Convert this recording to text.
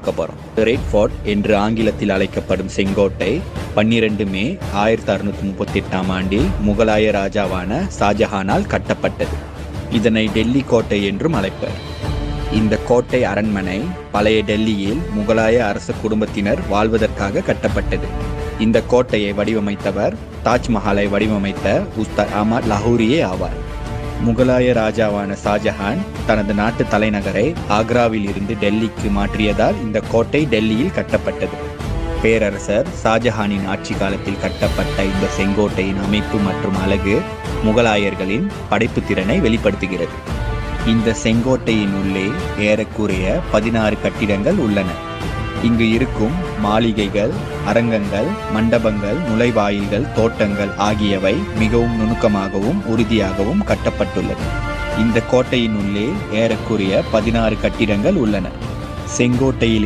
பார்க்க போறோம். Red fort என்று ஆங்கிலத்தில் அழைக்கப்படும் செங்கோட்டை 12 மே 1638 ஆண்டில் முகலாய ராஜாவான ஷாஜஹானால் கட்டப்பட்டது. இதனை டெல்லி கோட்டை என்றும் அழைப்பர். இந்த கோட்டை அரண்மனை பழைய டெல்லியில் முகலாய அரச குடும்பத்தினர் வாழ்வதற்காக கட்டப்பட்டது. இந்த கோட்டையை வடிவமைத்தவர் தாஜ்மஹாலை வடிவமைத்த உஸ்தாத் அஹ்மத் லாகூரியே ஆவார். முகலாய ராஜாவான ஷாஜஹான் தனது நாட்டு தலைநகரை ஆக்ராவில் இருந்து டெல்லிக்கு மாற்றியதால் இந்த கோட்டை டெல்லியில் கட்டப்பட்டது. பேரரசர் ஷாஜஹானின் ஆட்சி காலத்தில் கட்டப்பட்ட இந்த செங்கோட்டையின் அமைப்பு மற்றும் அழகு முகலாயர்களின் படைப்பு திறனை வெளிப்படுத்துகிறது. இந்த செங்கோட்டையின் உள்ளே ஏறக்குறைய 16 கட்டிடங்கள் உள்ளன. இங்கு இருக்கும் மாளிகைகள், அரங்கங்கள், மண்டபங்கள், நுழைவாயில்கள், தோட்டங்கள் ஆகியவை மிகவும் நுணுக்கமாகவும் உறுதியாகவும் கட்டப்பட்டுள்ளது. இந்த கோட்டையின் உள்ளே ஏறக்குறைய 16 கட்டிடங்கள் உள்ளன. செங்கோட்டையில்